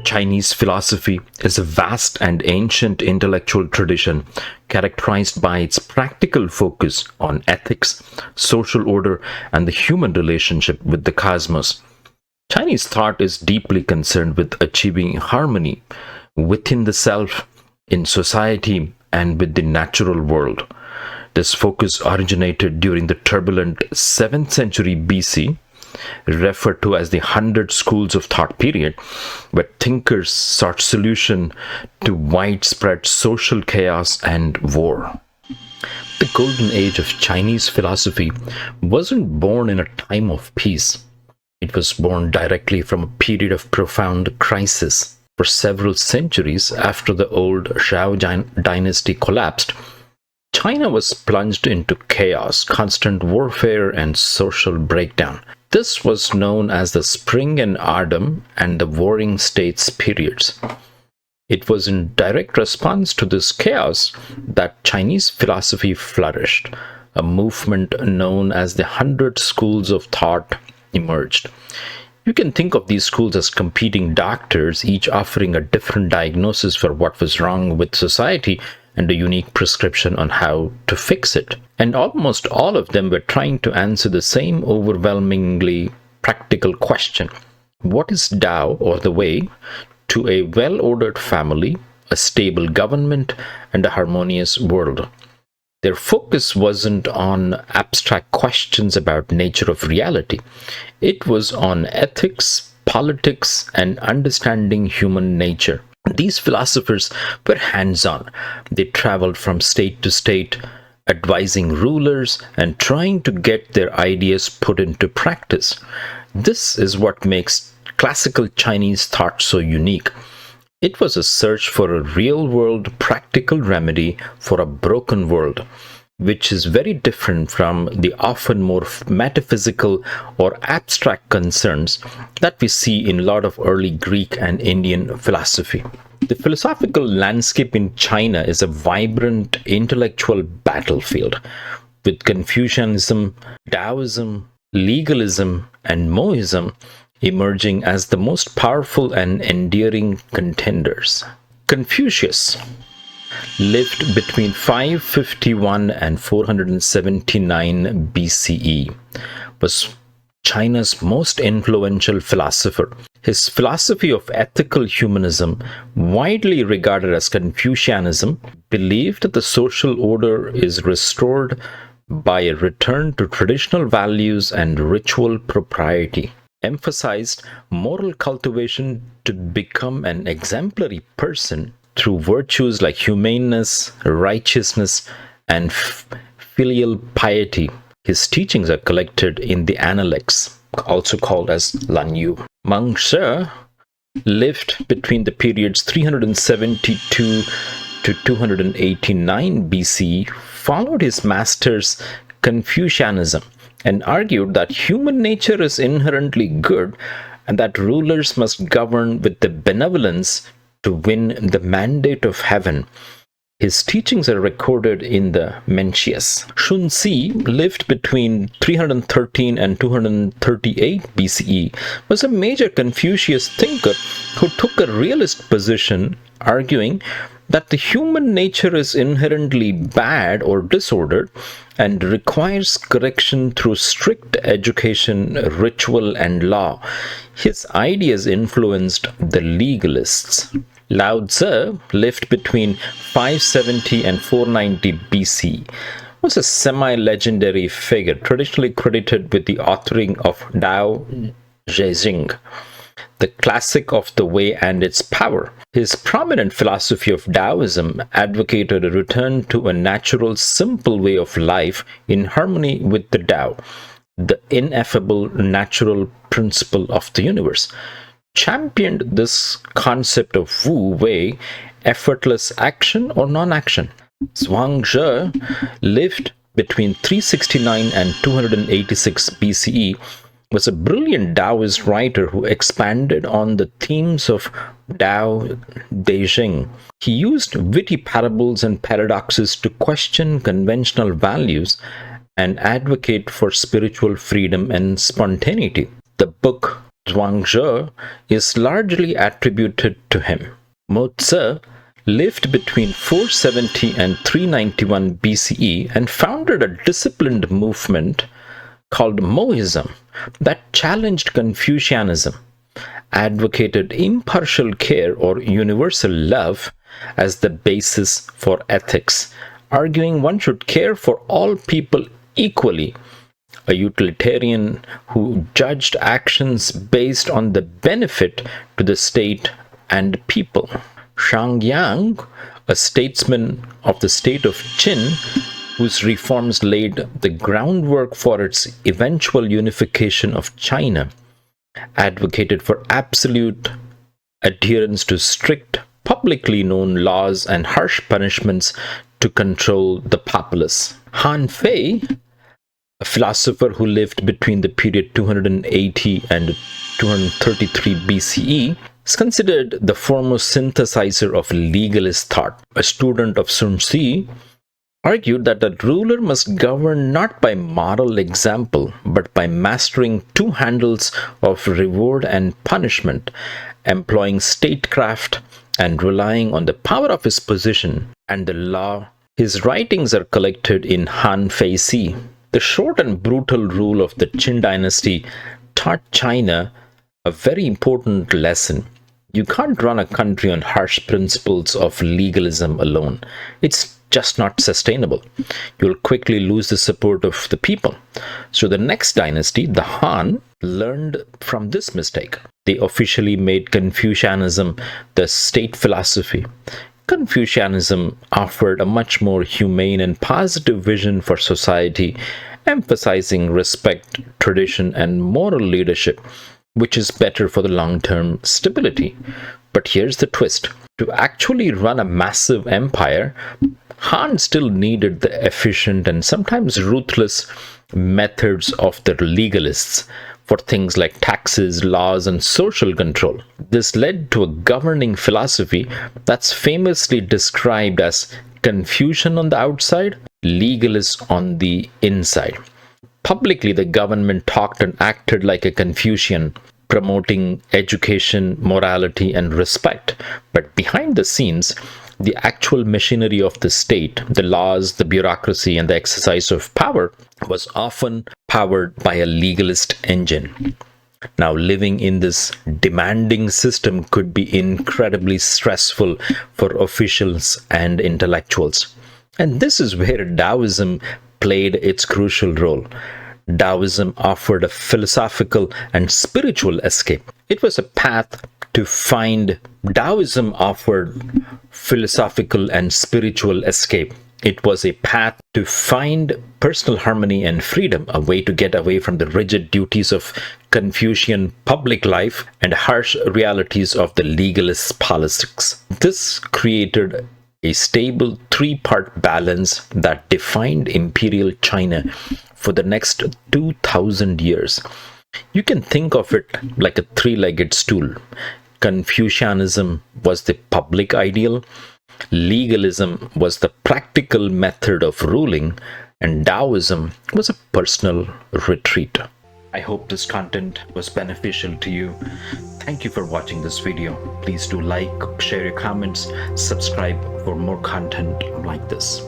Chinese philosophy is a vast and ancient intellectual tradition characterized by its practical focus on ethics, social order, and the human relationship with the cosmos. Chinese thought is deeply concerned with achieving harmony within the self, in society, and with the natural world. This focus originated during the turbulent 7th century BC, referred to as the 100 Schools of Thought period, where thinkers sought solution to widespread social chaos and war. The golden age of Chinese philosophy wasn't born in a time of peace. It was born directly from a period of profound crisis. For several centuries after the old Zhou dynasty collapsed, China was plunged into chaos, constant warfare, and social breakdown. This was known as the Spring and Autumn and the Warring States periods. It was in direct response to this chaos that Chinese philosophy flourished. A movement known as the 100 Schools of Thought emerged. You can think of these schools as competing doctors, each offering a different diagnosis for what was wrong with society and a unique prescription on how to fix it. And almost all of them were trying to answer the same overwhelmingly practical question: what is Tao, or the way, to a well-ordered family, a stable government, and a harmonious world? Their focus wasn't on abstract questions about nature of reality. It was on ethics, politics, and understanding human nature. These philosophers were hands-on. They traveled from state to state, advising rulers and trying to get their ideas put into practice. This is what makes classical Chinese thought so unique. It was a search for a real-world practical remedy for a broken world, which is very different from the often more metaphysical or abstract concerns that we see in a lot of early Greek and Indian philosophy. The philosophical landscape in China is a vibrant intellectual battlefield, with Confucianism, Daoism, Legalism, and Mohism emerging as the most powerful and enduring contenders. Confucius lived between 551 and 479 BCE, was China's most influential philosopher. His philosophy of ethical humanism, widely regarded as Confucianism, believed that the social order is restored by a return to traditional values and ritual propriety, emphasized moral cultivation to become an exemplary person through virtues like humaneness, righteousness, and filial piety. His teachings are collected in the Analects, also called as Lanyu. Mèngzǐ lived between the periods 372 to 289 BC, followed his master's Confucianism, and argued that human nature is inherently good and that rulers must govern with the benevolence to win the mandate of heaven. His teachings are recorded in the Mencius. Zhuangzi lived between 313 and 238 BCE, was a major Confucius thinker who took a realist position, arguing that the human nature is inherently bad or disordered and requires correction through strict education, ritual, and law. His ideas influenced the legalists. Lǎo Zǐ lived between 570 and 490 BC, was a semi-legendary figure traditionally credited with the authoring of Daoism, the classic of the way and its power. His prominent philosophy of Daoism advocated a return to a natural, simple way of life in harmony with the Tao, the ineffable natural principle of the universe. Championed this concept of Wu Wei, effortless action or non-action. Zhuāng Zǐ lived between 369 and 286 BCE, was a brilliant Taoist writer who expanded on the themes of Daoism. He used witty parables and paradoxes to question conventional values and advocate for spiritual freedom and spontaneity. The book Zhuangzi is largely attributed to him. Mèngzǐ lived between 470 and 391 BCE and founded a disciplined movement called Mohism that challenged Confucianism, advocated impartial care or universal love as the basis for ethics, arguing one should care for all people equally, a utilitarian who judged actions based on the benefit to the state and people. Zhang Yang, a statesman of the state of Qin, whose reforms laid the groundwork for its eventual unification of China, advocated for absolute adherence to strict, publicly known laws and harsh punishments to control the populace. Han Fei, a philosopher who lived between the period 280 and 233 BCE, is considered the foremost synthesizer of legalist thought. A student of Sun Tzu, argued that the ruler must govern not by moral example, but by mastering two handles of reward and punishment, employing statecraft and relying on the power of his position and the law. His writings are collected in Han Fei. The short and brutal rule of the Qin dynasty taught China a very important lesson. You can't run a country on harsh principles of legalism alone. It's just not sustainable. You'll quickly lose the support of the people. So the next dynasty, the Han, learned from this mistake. They officially made Confucianism the state philosophy. Confucianism offered a much more humane and positive vision for society, emphasizing respect, tradition, and moral leadership, which is better for the long-term stability. But here's the twist. To actually run a massive empire, Han still needed the efficient and sometimes ruthless methods of the legalists for things like taxes, laws, and social control. This led to a governing philosophy that's famously described as Confucian on the outside, legalist on the inside. Publicly, the government talked and acted like a Confucian, promoting education, morality, and respect. But behind the scenes, the actual machinery of the state, the laws, the bureaucracy, and the exercise of power was often powered by a legalist engine. Now, living in this demanding system could be incredibly stressful for officials and intellectuals. And this is where Daoism played its crucial role. Daoism offered a philosophical and spiritual escape. It was a path to find. Daoism offered philosophical and spiritual escape. It was a path to find personal harmony and freedom, a way to get away from the rigid duties of Confucian public life and harsh realities of the legalist politics. This created a stable three-part balance that defined imperial China for the next 2,000 years. You can think of it like a three-legged stool. Confucianism was the public ideal, legalism was the practical method of ruling, and Daoism was a personal retreat. I hope this content was beneficial to you. Thank you for watching this video. Please do like, share your comments, subscribe for more content like this.